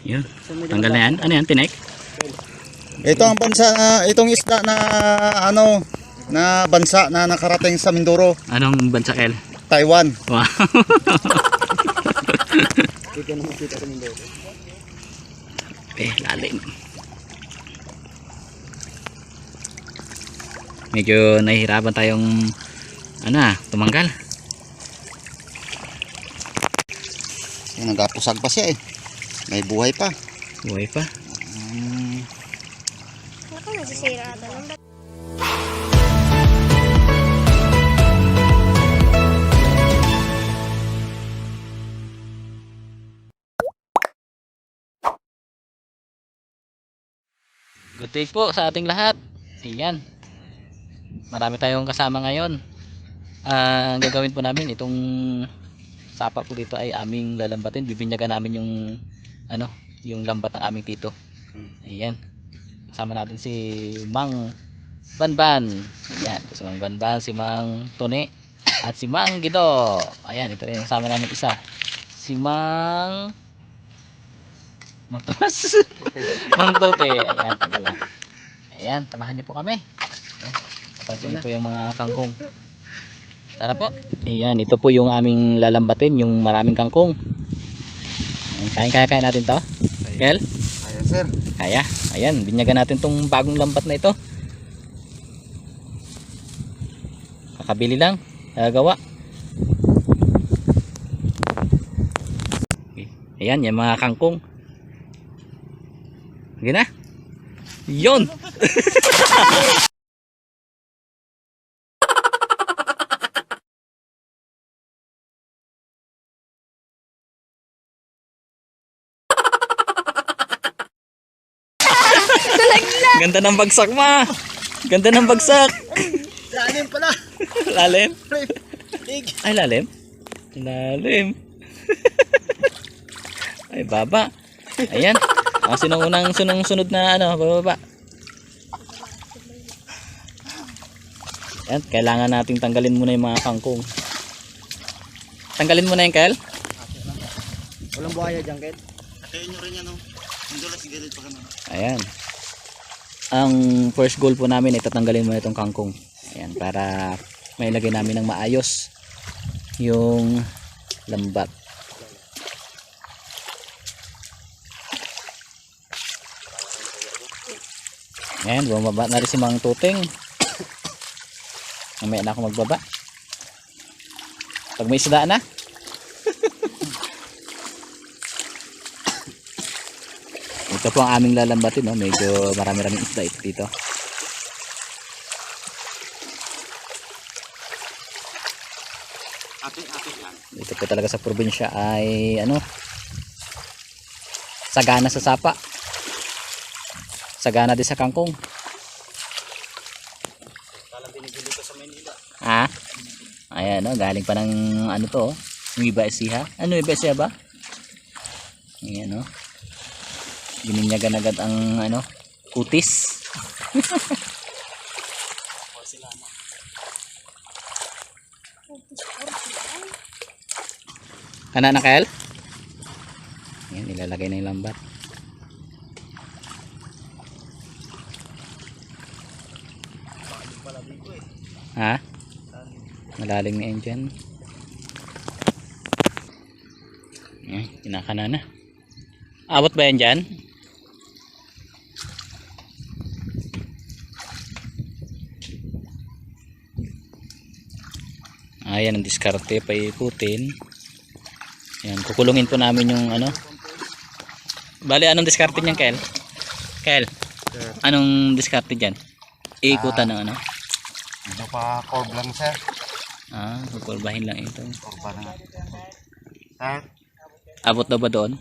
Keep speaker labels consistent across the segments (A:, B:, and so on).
A: Yun. Tanggal na yan. Ano yan? Tinik?
B: Ito ang bansa itong isda na ano na bansa na nakarating sa Mindoro,
A: Anong bansa, Kel?
B: Taiwan.
A: Wow.
B: Dito na makita sa Mindoro.
A: Lalim. Medyo nahihirapan tayong tumanggal.
B: Yan, nagapusag pa siya eh. May buhay pa.
A: Buhay pa.
C: Ako nasisira ata ng bat.
A: Good day po sa ating lahat. Ayan. Marami tayong kasama ngayon. Ang gagawin po namin itong sapa po dito ay aming lalambatin. Bibinyagan namin yung lambat ng aming tito. Ayan. Kasama natin si Mang Banban. Ayan, si Mang Banban, si Mang Tone at si Mang Gido. Ayan, ito rin yung kasama namin isa. Si Mang Tomas. Mang Tote. Ayan, tagala. Ayan, tamahan niyo po kami. Tapos po yung mga kangkong. Tara po. Ayan, ito po yung aming lalambatin, yung maraming kangkong. Kaya natin to. Kel?
B: Ayan sir.
A: Kaya. Ayan, binyagan natin tong bagong lambat na ito. Kakabili lang. Gagawa. Ayan, yung mga kangkong. Sige na. Yun! Ganda ng bagsak, ma. Ganda ng bagsak.
B: Lalim pala.
A: Lalim? Ay, lalim? Lalim. Ay, baba. Ayan. Sino unang sunod na bababa? Ayan, kailangan nating tanggalin muna yung mga kangkong. Tanggalin muna yung Kel.
B: Walang buhaya dyan, Ken. Katayin nyo rin yan, no? Hindulas, sigilid pa kami.
A: Ayan. Ang first goal po namin ay tatanggalin muna itong kangkong. Ayan, para mailagay namin ng maayos yung lambat. Ayan, bumaba na rin si Mang Tuting. Mamaya na ako magbaba. Pag may isda na. Ito po ang aming lalambatin, no? Medyo marami-raming isda ito dito.
B: Ate yan.
A: Dito po talaga sa probinsya ay sagana sa sapa. Sagana din sa kangkong.
B: Kala binibili ko sa Manila.
A: Ayan, galing pa ng to, yung iba siha. Ano iba siya ba? Ayan, gininyagan agad ang kutis. Kana na, Kael? Ayan, nilalagay na yung lambat. Malalim na yan dyan. Ayan, kinakana na. Abot ba yan dyan? Ayan ang diskarte, paikutin. Ayan, kukulungin po namin yung Bali, anong diskarte niyan, Kel? Kel, anong diskarte dyan? Iikutan ng
B: Ito pa curve lang, sir.
A: kukurbahin lang ito.
B: Curve na. Sir?
A: Abot na ba doon?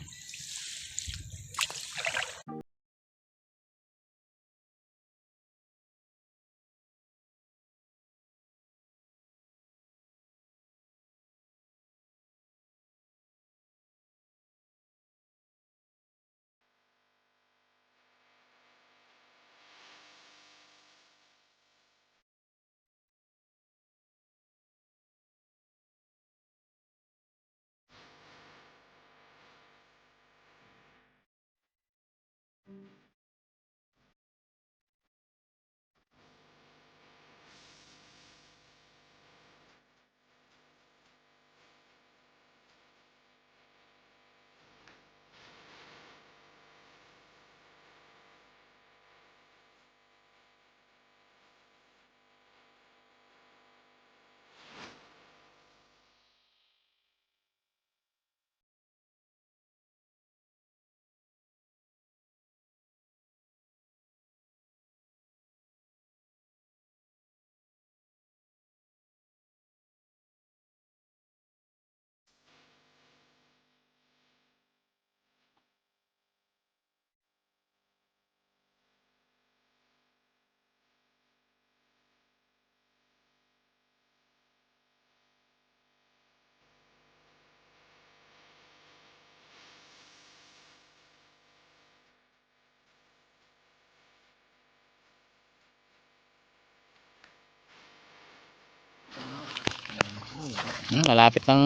A: Malapit ng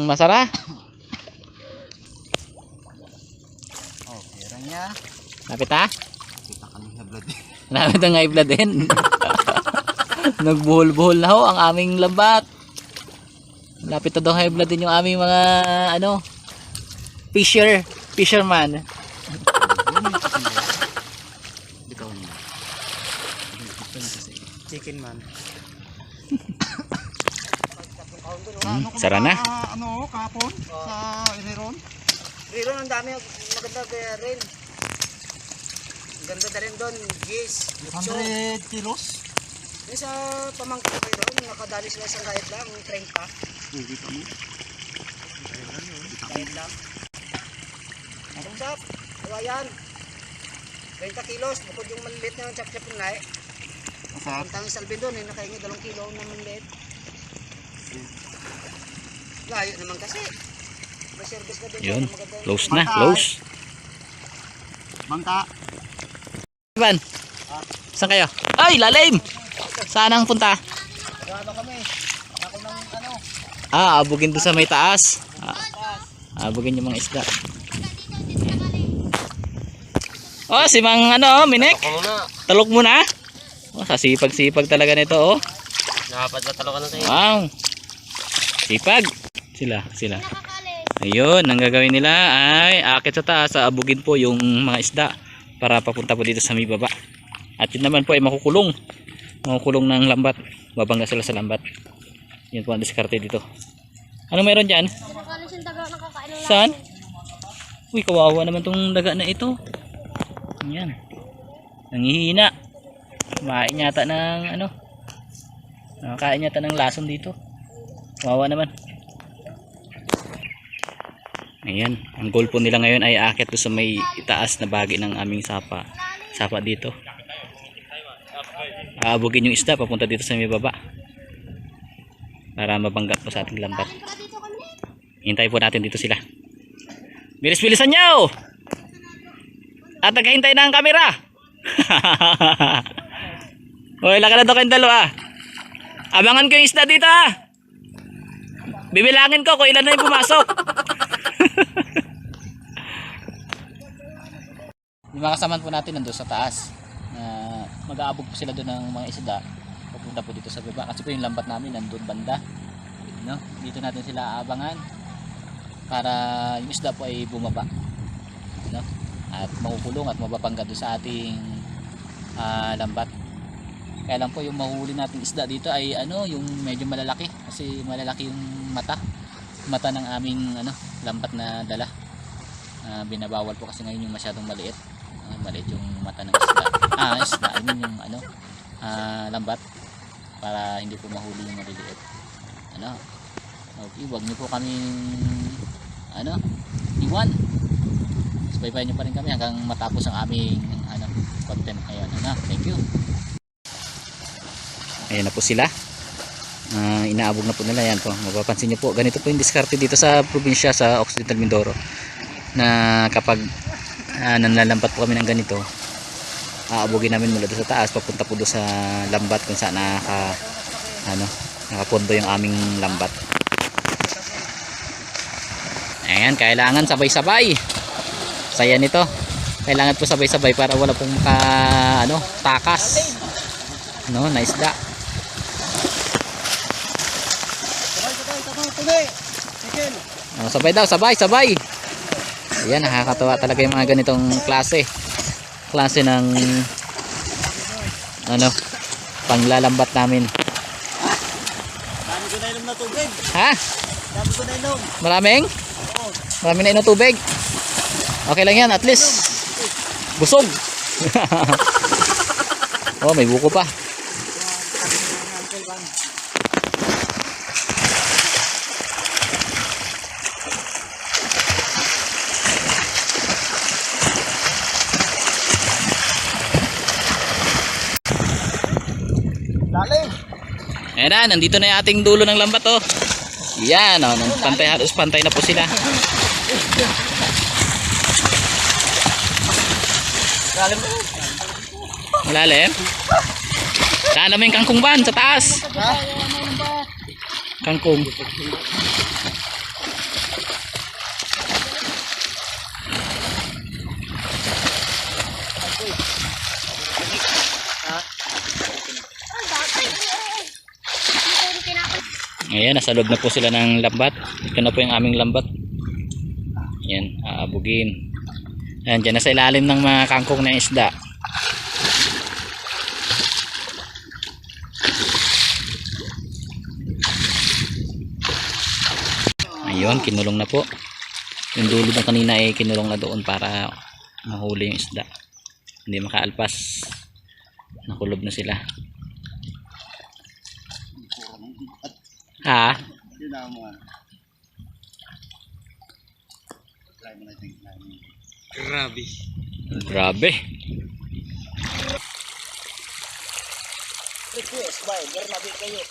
A: masara.
B: Oh, pera niya.
A: Lapit ha?
B: Kita kami na blood.
A: Malapit ang high blood din. Nagbuhol-buhol na ho ang aming lambat. Malapit na daw high blood din yung aming mga ano, fisherman.
B: Chicken man.
A: Sara na.
B: Ano, kapon sa Iriron?
D: Rilon, ang dami. Maganda kaya rin. Ganda na rin doon. Yes.
B: 100 kilos.
D: Yung sa pamangkin ko doon, nakadali sila sa diet lang. 30. Diet lang. Ang sap. Diba yan? 30 kilos. Bukod yung maliliit na yung chap-chap yung lahi.
B: Masarap.
D: Ang tanging salbin doon, nakahingi 2 kilo na maliliit. Layo naman kasi. May service na din.
A: Yun,
D: Maganda yung-
A: close na, close.
B: Bangka.
A: Ivan, saan kayo? Ay, lalim! Saan ang punta?
D: Ano kami? Ako ng ano?
A: Abugin doon sa may taas. Abugin yung mga isda. Oh, si Mang ano, Minek. Talok mo na. Oh, sasipag-sipag talaga nito, oh.
D: Dapat na talo ka na tayo.
A: Wow. Sipag. Sila. Ayun, ang gagawin nila ay akit sa taas, abugin po yung mga isda para papunta po dito sa may baba. At yun naman po ay makukulong ng lambat. Babangga sila sa lambat. Yan po ang diskarte dito. Ano meron dyan?
C: Nakakalis yung taga nakakain ng
A: Saan? Uy, kawawa naman tong daga na ito. Yan. Nangihina. Kumain yata ng ano. Nakakain yata ng lason dito. Kawawa naman. Ayan, ang goal po nila ngayon ay aakyat doon sa may itaas na bahagi ng aming sapa dito. Aabugin yung isda papunta dito sa may baba para mabangga po sa ating lambat. Hintay po natin dito sila. Bilis-bilisan nyo! At naghihintay na ang kamera. Hoy, laka na daw kayong dalawa. Abangan ko yung isda dito ha. Bibilangin ko kung ilan na yung pumasok. Yung mga kasamaan po natin nandun sa taas. Mag-aabog po sila doon ng mga isda. Papunta po dito sa baba. Kasi po yung lambat namin nandun banda. No? Dito natin sila aabangan. Para yung isda po ay bumaba. No? At makukulong at mababangga doon sa ating lambat. Kaya lang po yung mahuli nating isda dito ay ano, yung medyo malalaki. Kasi malalaki yung mata ng aming ano, lambat na dala. Binabawal po kasi ngayon yung masyadong maliit. Maliit yung mata ng isda. Isda, I mean yung ano, lambat. Para hindi po mahuli yung maliliit. Ano? Okay, wag niyo po kami ano, iwan. Subaybayan niyo pa rin kami hanggang matapos ang aming ano, content ngayon. Ano? Thank you. Ayan na po sila. Inaabog na po nila. Yan po, mapapansin nyo po, ganito po yung diskarte dito sa probinsya sa Occidental Mindoro, na kapag nanlalambat po kami ng ganito, aabugin namin mula doon sa taas papunta po doon sa lambat kung saan nakapondo yung aming lambat. Ayan, kailangan sabay-sabay. Saya nito, kailangan po sabay-sabay para wala pong takas na isda. Sabay daw, sabay. Ayan, nakakatawa talaga yung mga ganitong klase ng ano, panglalambat namin.
D: Dami ko na inom na tubig.
A: Ha?
D: Dami ko na inom.
A: Maraming na inom tubig. Okay lang yan, at least busog. Oh, may buko pa. Ayan na, nandito na yung ating dulo ng lambat, oh. Yan, oh, halos pantay na po sila. Malalim? Saan namin kangkong ban? Sa taas. kangkong. Ayan, nasa loob na po sila ng lambat. Ito na po yung aming lambat. Ayan, aabugin. Ayan, dyan na sa ilalim ng mga kangkong na isda. Ayun, kinulong na po. Yung dulo ng kanina ay kinulong na doon para mahuli yung isda. Hindi makaalpas. Nakulob na sila. Ha?
B: Grabe.
A: Grabe.
D: Request by Bernabe kayo.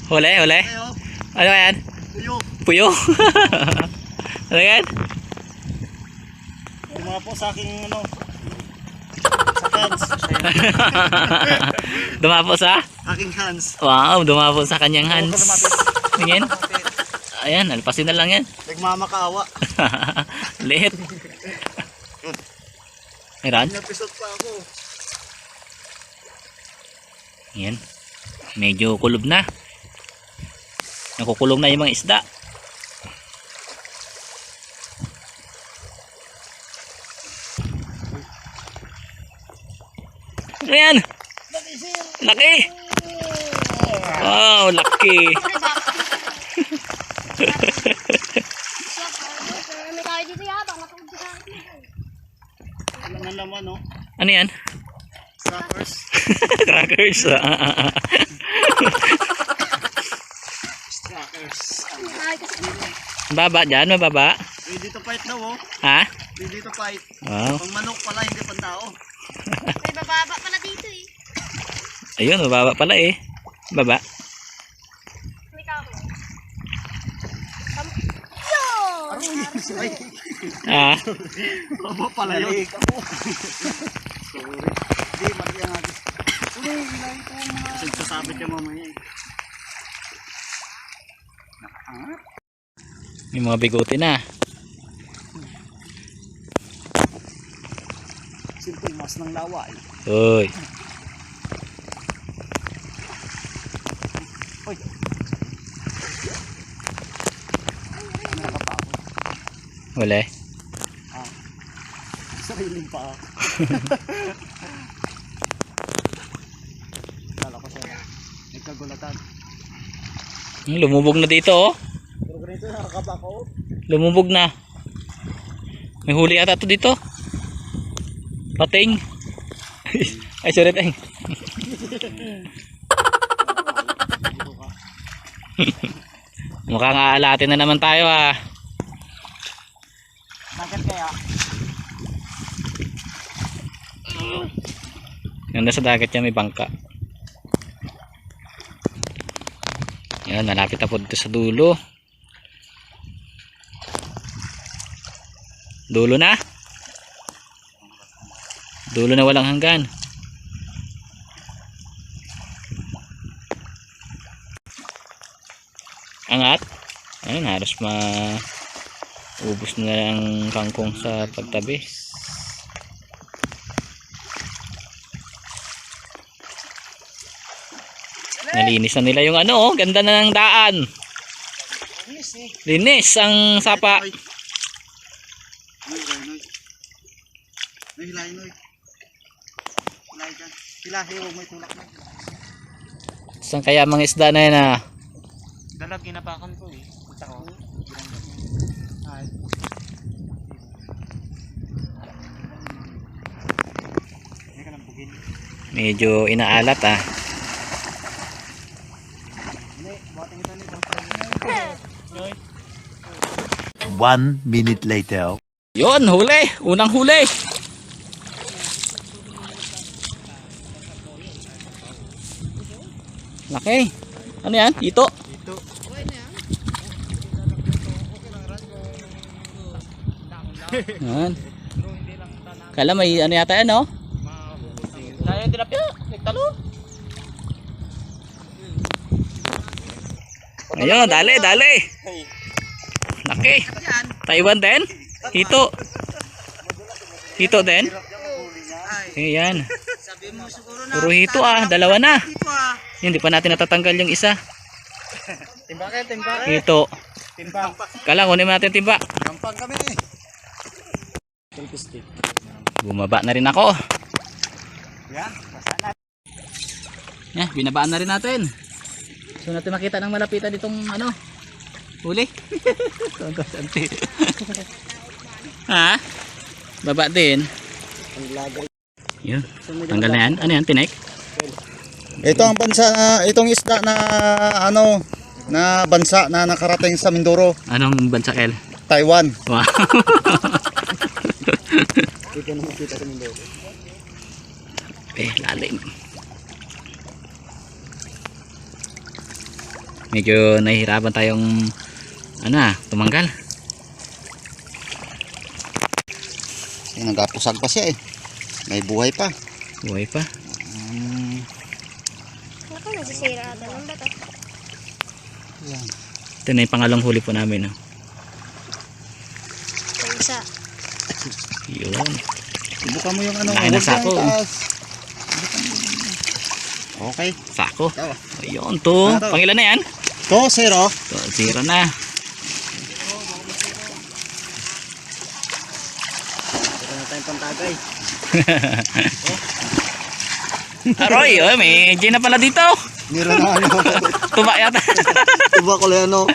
A: Huli, huli. Ano yan?
B: Puyo.
A: Puyo. Ano yan?
B: Mga po sa aking ano. Sa hands.
A: Dumapo sa?
B: Aking hands.
A: Wow, dumapo sa kanyang hands. Tingin. Ayan, alpasin na lang yan.
B: Nagmamakaawa.
A: Liit. Meron?
B: Napisot pa ako.
A: Ayan. Medyo kulob na. Nakukulong na yung mga isda. Ayan. Laki. Wow, laki.
C: May tayo dito yata. Matawag sa akin.
B: Ano nga naman, no?
A: Ano yan?
B: Crackers.
A: Crackers.
B: Crackers.
C: Ay, kasi
A: Baba dyan, mababa.
B: Ready to fight daw, oh.
A: Ha?
B: Ready to fight.
A: Wow.
B: Pang manok pala, hindi pang tao.
C: may bababa pala dito eh.
A: Ayun, mababa pala eh. Baba.
C: May kako. Yo!
B: Ay,
A: Ha?
B: baba pala yun. Sorry. Hindi, mati ang agis. Uy, ilahin ko mga... Kasi sasabit ka mamaya eh. Nakaangat.
A: May mga bigote na.
B: Simple mas ng lawa eh.
A: Uy.
B: Uy. Nakapako.
A: Wala.
B: Sariling pa. Kala ko siya. Nagkagulatan.
A: Lumubog na dito oh.
B: Pero ganito nakakapako.
A: Lumubog na. May huli ata to dito. Pating. Ay, sorry tayong. Mukhang aalatin na naman tayo ah.
B: Bakit kaya?
A: Ganda sa dagat yan, may bangka. Yan, nalapit na po dito sa dulo. Dulo na. Dulo na walang hanggan. Angat. Ayun, halos ubos na ang kangkong sa pagtabi. Nalinis na nila yung ano oh, ganda na ng daan. Linis ang sapa.
B: Noy, noy. Noy, hilahin, noy. Hilahin ka. Hilahin, huwag may tulak na.
A: Saan kaya mga isda na yan ah?
B: Dalag ginapakan ko eh. Kita ko. Ay. Hindi ka lang bugin.
A: Medyo inaalat ah.
B: Hindi, buhatin kita nito.
E: 1 minute later.
A: Yun, huli. Unang huli. Laki. Ano yan? Ito. Yan. Kala may ano yata yan, no? Kaya yung tilapia. Nagtalo. Ayun, dali, dali. Laki. Taiwan din. Hito. Hito din. Ayan.
D: Sabi mo siguro na.
A: Puro hito ah. Dalawa na.
D: Dito ah.
A: Hindi pa natin natatanggal yung isa.
B: Timbake, timbake.
A: Hito.
B: Timbang.
A: Kala, kunin natin timba.
B: Gampang kami eh. Stick.
A: Bumaba na rin ako.
B: Yan, masala.
A: Yan, binabaan na rin natin. So natin makita ng malapitan itong ano. Huli. Ha? Baba din. Yun. Tanggal na yan. Ano yan? Tinek?
B: Ito ang bansa, itong isda na ano, na bansa na nakarating sa Mindoro,
A: Anong bansa, Kel?
B: Taiwan.
A: Wow.
B: Ito na makita sa Mindoro.
A: Lalim. Medyo nahihirapan tayong tumanggal.
B: Nagapusag pa siya eh. May buhay pa.
A: Buhay pa.
C: Naku, nasisira ata ng bato.
B: Yan.
A: Ito na yung pangalawang huli po namin. No?
C: Yung isa.
A: Yun.
B: Subukan mo yung ano.
A: Laki ng sako.
B: Okay.
A: Sako. Ayun to. Pangilan na yan?
B: To, zero.
A: To, zero na.
B: Ito na tayong pantagay.
A: Aroy, may gin na pala dito.
B: Nira na ano.
A: Tuba yata.
B: Tuba ko lang ano.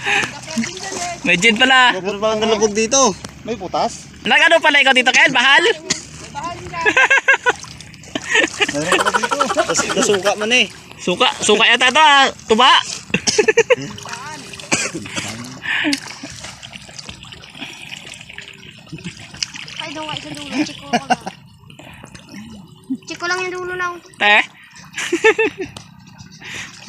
A: May gin pala.
B: Meron pa kang nalabog dito. May putas.
A: Nagano pala ikaw dito, Kel? Bahal?
B: Meron pa dito. Nasuka man eh.
A: Suka yata ito ah. Tuba.
C: Ay, doon ka isang dulo. Check ko lang. Check ko lang yung dulo lang.
A: Te.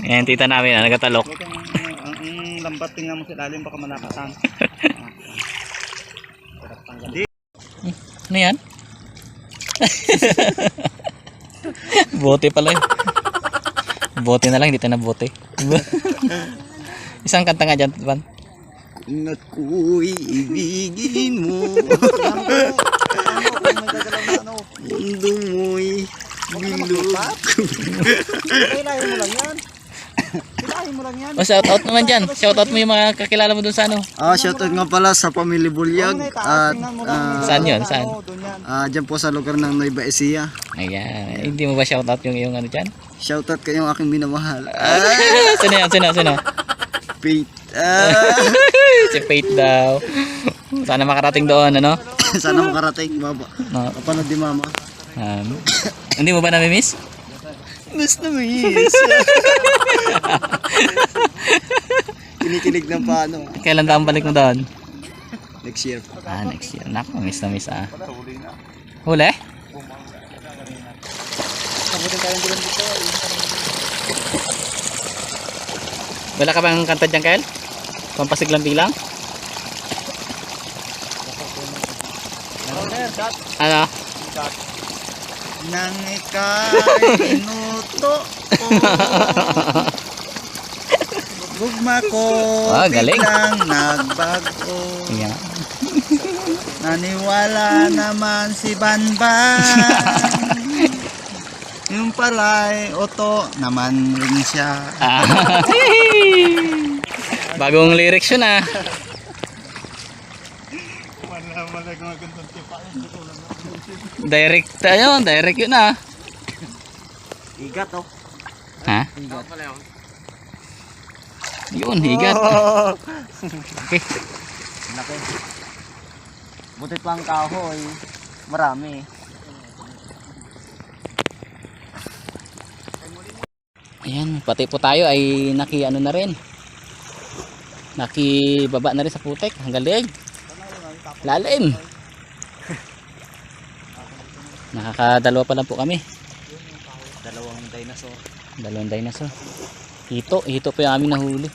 A: Yan, tita namin nagatalok.
B: Ang lambat tingnan mo sa ilalim baka malapatan.
A: Ano yan? Bote pala yun. Bote na lang, hindi tayo na bote. Isang kanta nga dyan, Van.
B: Ako'y ibigin mo. Mundo mo'y bilog. Kailangan mo lang yan. Kailangan mo lang yan.
A: O, shoutout naman dyan. Shoutout mo yung mga kakilala mo dun sa ano.
B: Shoutout nga pala sa Pamilya Bulyag. At
A: Saan yun? Saan?
B: dyan po sa lugar ng Nueva Ecija.
A: Ayan. Hindi mo ba shoutout yung ano dyan?
B: Shoutout kayong aking minamahal.
A: Sino yan? Sino?
B: Pete.
A: Si Fate daw. Sana makarating doon, ano?
B: Sana makarating, baba.
A: No.
B: Kapanood di mama.
A: Hindi mo ba namimiss?
B: Miss na miss. Kinikilig ng paano.
A: Kailan daw ang balik mo doon?
B: Next year.
A: Next year. Naku, miss na miss ah. Huli?
B: Sabutin tayong bulan dito.
A: Wala ka bang kanta dyan, Kyle? Pampasiglang bilang? Ano?
B: Nang ika'y minuto ko. Gugma ko
A: Galing.
B: biglang nagbago.
A: Ayan.
B: Naniwala naman si Banban. Yung pala'y oto naman rin siya.
A: Bagong lyrics yun ah. Direct yun ah.
B: Igat oh.
A: Ha? Yun, higat. Okay.
B: Laki. Butit pang kahoy. Marami.
A: Ayan, pati po tayo ay ano na rin. Nakibaba na rin sa putek hanggang leeg. Lalim. Nakakadalawa pa lang po kami. Dalawang dinosaur. Hito po yung aming nahuli.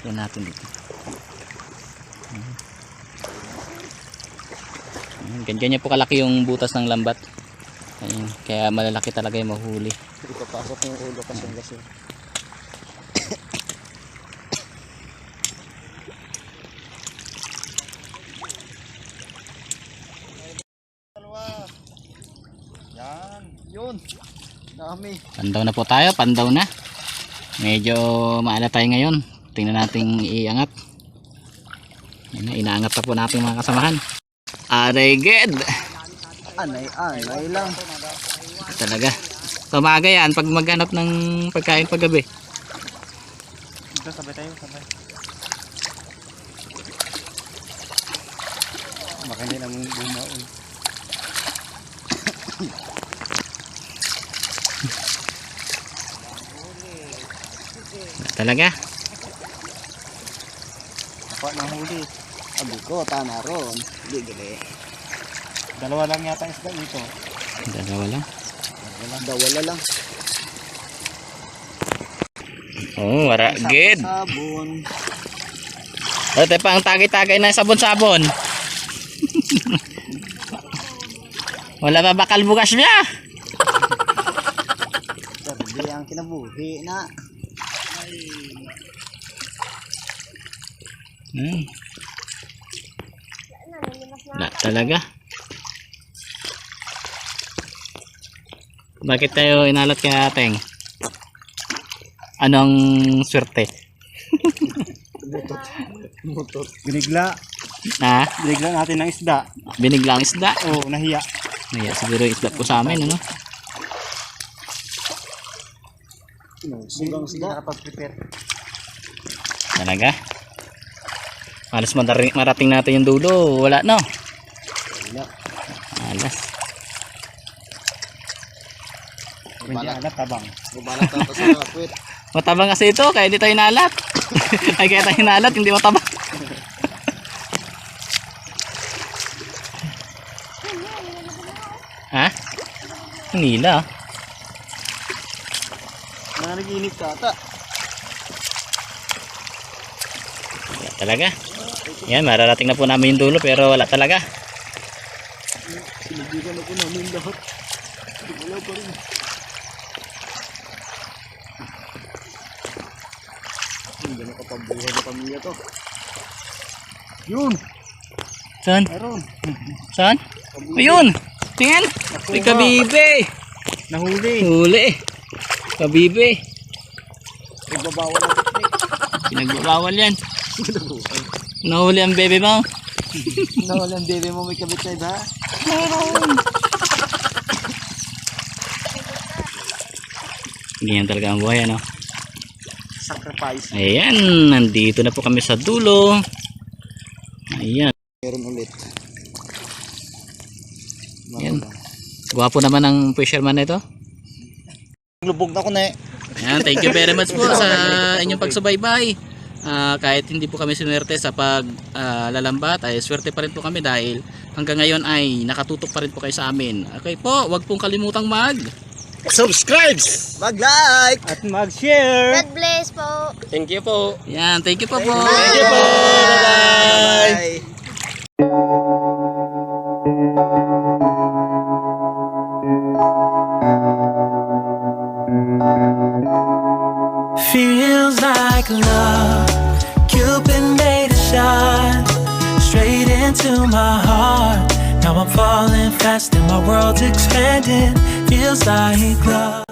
A: Yan natin dito. Ganyan po kalaki yung butas ng lambat. Ayun, kaya malalaki talaga yung mahuli.
B: Ipapasok yung ulo kasi. Yan. Yun. Dami.
A: Pandaw na po tayo, pandaw na. Medyo maala tayo ngayon. Tingnan natin iangat. Yan na, inaangat pa po natin mga kasamahan. Aray ged.
B: Anay lang.
A: Talaga. Tumaga yan pag maghanap ng pagkain paggabi.
B: Dito sabay tayo, sabay. Baka hindi naman bumaon.
A: Talaga.
B: Apa nang huli. Abi ko, tana ron. Gali. Dalawa lang yata isda dito.
A: Dalawa lang.
B: Dawala lang.
A: Oh, wara ged.
B: Sabon.
A: Ate pa ang tagay-tagay na sabon-sabon. Wala pa bakal bukas niya.
B: Sabi ang kinabuhi na.
A: Wala talaga. Bakit tayo inalat kay Ateng? Anong swerte?
B: Binigla.
A: Ha?
B: Binigla natin ng isda.
A: Biniglang isda.
B: Oo, nahiya.
A: Kaya siguro isda po sa amin, ano?
B: Sigang isda. Nakapag-prepare.
A: Talaga? Halos marating natin yung dulo. Wala, no?
B: Wala.
A: Alas.
B: Hindi alat tabang.
D: Bubalak tayo sa kapit.
A: Matabang kasi ito, kaya hindi tayo nalat. Ay, kaya tayo nalat, hindi matabang. Ha? Nila.
B: Nanaginip ka ata.
A: Wala talaga. Yan, mararating na po namin yung dulo pero wala talaga.
B: Sinabigan na po namin lahat. Wala pa rin. Hindi na kapagbuhay na pamilya to. Yun!
A: Saan?
B: Meron.
A: Saan? Ayun! Tingnan! May kabibe!
B: Nahuli.
A: Huli! Kabibe!
B: Nagbabawal ang teknik.
A: Pinagbabawal yan. Nahuli ang bebe mo.
B: Nawala ang bebe mo may kabit side ha?
A: Ganyan talaga ang buhay, ano?
B: Sacrifice.
A: Ayan, nandito na po kami sa dulo. Ayan.
B: Meron ulit.
A: Ayan. Gwapo naman ang fisherman na ito.
B: Lubog na ko na eh.
A: Ayan, thank you very much po sa inyong pagsubaybay. Kahit hindi po kami sinwerte sa paglalambat, ay swerte pa rin po kami dahil hanggang ngayon ay nakatutok pa rin po kayo sa amin. Okay po, wag pong kalimutang
B: Subscribe! Mag-like! At mag-share!
C: God bless po.
A: Thank you po. Ayan, thank you po po.
B: Thank you po! Bye-bye!
F: Feels like love. Cupid made a shot straight into my heart. Now I'm falling fast and my world's expanding. Feels like love.